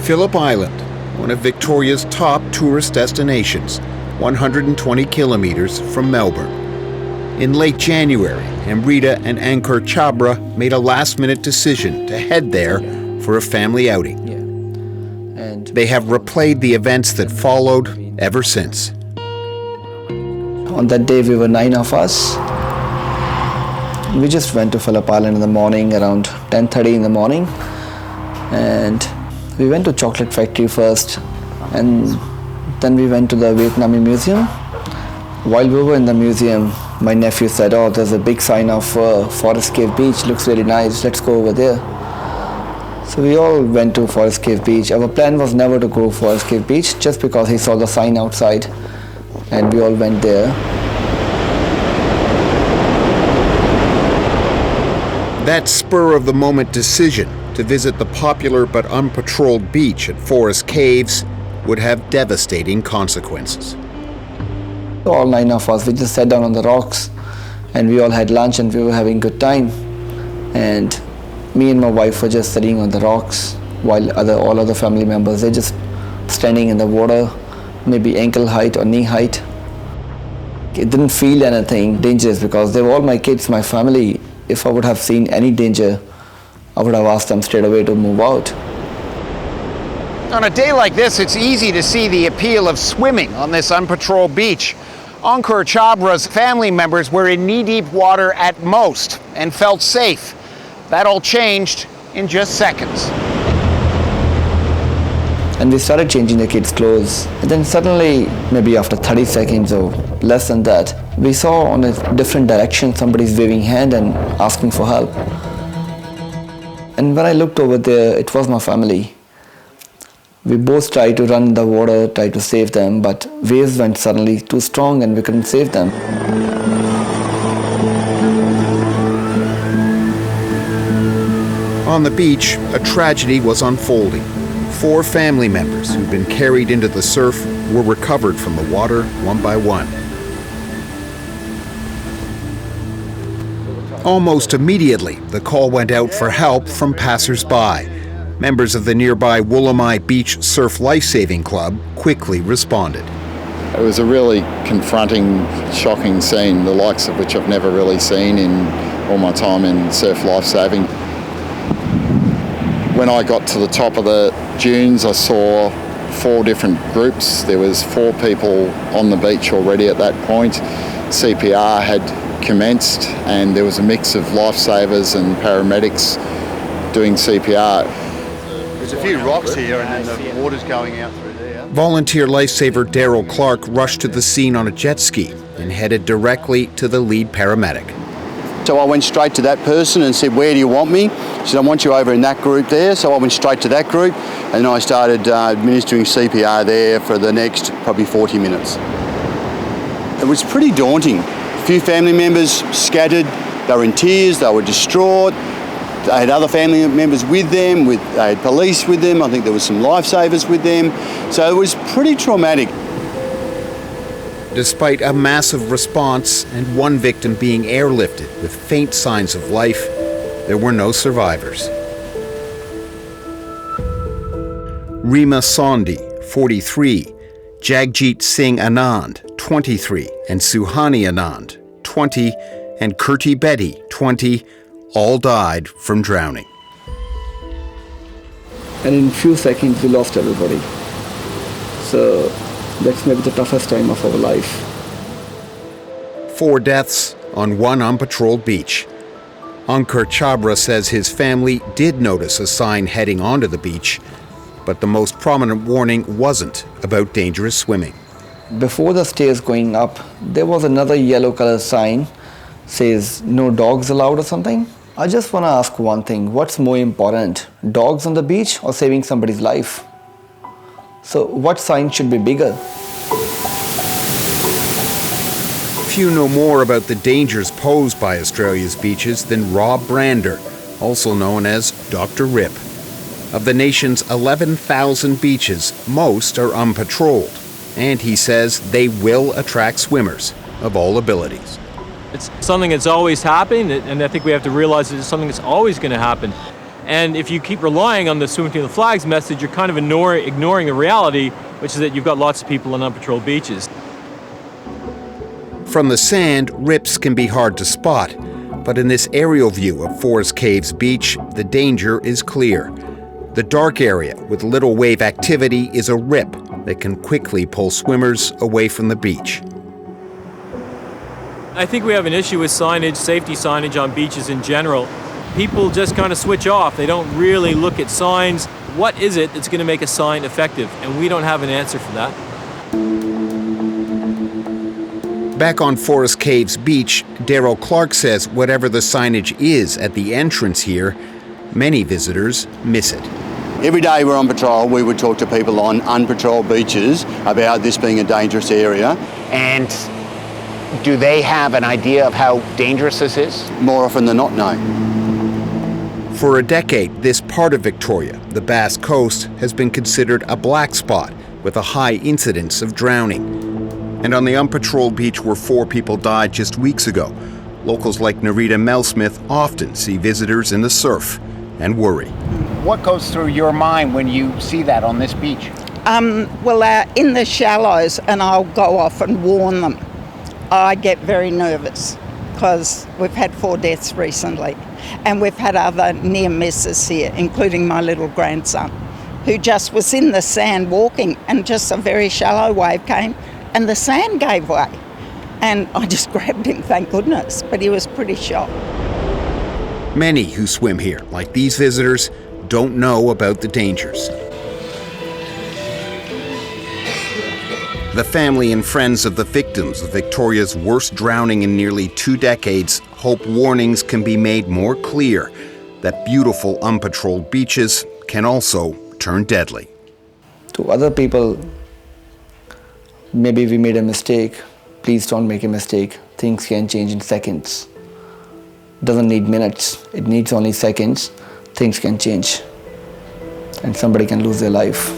Phillip Island, one of Victoria's top tourist destinations, 120 kilometers from Melbourne. In late January, Amrita and Ankur Chhabra made a last-minute decision to head there for a family outing. And they have replayed the events that followed ever since. On that day, we were 9 of us. We just went to Phillip Island in the morning, around 10:30 in the morning. And we went to Chocolate Factory first. And then we went to the Vietnamese Museum. While we were in the museum, my nephew said, "Oh, there's a big sign of Forest Cave Beach. Looks really nice. Let's go over there." So we all went to Forest Cave Beach. Our plan was never to go Forest Cave Beach, just because he saw the sign outside. And we all went there. That spur-of-the-moment decision to visit the popular but unpatrolled beach at Forest Caves would have devastating consequences. All 9 of us, we just sat down on the rocks and we all had lunch and we were having a good time. And me and my wife were just sitting on the rocks while all other family members, they're just standing in the water, maybe ankle height or knee height. It didn't feel anything dangerous because they were all my kids, my family. If I would have seen any danger, I would have asked them straight away to move out. On a day like this, it's easy to see the appeal of swimming on this unpatrolled beach. Ankur Chhabra's family members were in knee-deep water at most and felt safe. That all changed in just seconds. And we started changing the kids' clothes. And then suddenly, maybe after 30 seconds or less than that, we saw on a different direction somebody's waving hand and asking for help. And when I looked over there, it was my family. We both tried to run in the water, tried to save them, but waves went suddenly too strong and we couldn't save them. On the beach, a tragedy was unfolding. 4 family members who'd been carried into the surf were recovered from the water one by one. Almost immediately, the call went out for help from passers-by. Members of the nearby Woolamai Beach Surf Lifesaving Club quickly responded. It was a really confronting, shocking scene, the likes of which I've never really seen in all my time in surf lifesaving. When I got to the top of the dunes, I saw 4 different groups. There was 4 people on the beach already at that point. CPR had commenced and there was a mix of lifesavers and paramedics doing CPR. There's a few rocks here and then the water's going out through there. Volunteer lifesaver Daryl Clark rushed to the scene on a jet ski and headed directly to the lead paramedic. So I went straight to that person and said, "Where do you want me?" She said, "I want you over in that group there." So I went straight to that group and I started administering CPR there for the next probably 40 minutes. It was pretty daunting. A few family members scattered, they were in tears, they were distraught. They had other family members with them, they had police with them, I think there was some lifesavers with them. So it was pretty traumatic. Despite a massive response and 1 victim being airlifted with faint signs of life, there were no survivors. Reema Sondhi, 43, Jagjit Singh Anand, 23, and Suhani Anand, 20, and Kirti Bedi, 20, all died from drowning. And in a few seconds, we lost everybody. So that's maybe the toughest time of our life. 4 deaths on 1 unpatrolled beach. Ankur Chhabra says his family did notice a sign heading onto the beach, but the most prominent warning wasn't about dangerous swimming. Before the stairs going up, there was another yellow color sign, says no dogs allowed or something. I just want to ask one thing, what's more important, dogs on the beach or saving somebody's life? So what sign should be bigger? Few know more about the dangers posed by Australia's beaches than Rob Brander, also known as Dr. Rip. Of the nation's 11,000 beaches, most are unpatrolled, and he says they will attract swimmers of all abilities. It's something that's always happened, and I think we have to realize it's something that's always going to happen. And if you keep relying on the Swim Between the Flags message, you're kind of ignoring the reality, which is that you've got lots of people on unpatrolled beaches. From the sand, rips can be hard to spot, but in this aerial view of Forest Caves Beach, the danger is clear. The dark area with little wave activity is a rip that can quickly pull swimmers away from the beach. I think we have an issue with signage, safety signage on beaches in general. People just kind of switch off. They don't really look at signs. What is it that's going to make a sign effective? And we don't have an answer for that. Back on Forest Caves Beach, Daryl Clark says whatever the signage is at the entrance here, many visitors miss it. Every day we're on patrol, we would talk to people on unpatrolled beaches about this being a dangerous area. And do they have an idea of how dangerous this is? More often than not, no. For a decade, this part of Victoria, the Basque Coast, has been considered a black spot with a high incidence of drowning. And on the unpatrolled beach where 4 people died just weeks ago, locals like Narita Melsmith often see visitors in the surf and worry. What goes through your mind when you see that on this beach? In the shallows, and I'll go off and warn them. I get very nervous because we've had 4 deaths recently, and we've had other near misses here, including my little grandson, who just was in the sand walking, and just a very shallow wave came and the sand gave way. And I just grabbed him, thank goodness, but he was pretty shocked. Many who swim here, like these visitors, don't know about the dangers. The family and friends of the victims of Victoria's worst drowning in nearly 2 decades hope warnings can be made more clear that beautiful unpatrolled beaches can also turn deadly. To other people, maybe we made a mistake. Please don't make a mistake. Things can change in seconds. Doesn't need minutes. It needs only seconds. Things can change. And somebody can lose their life.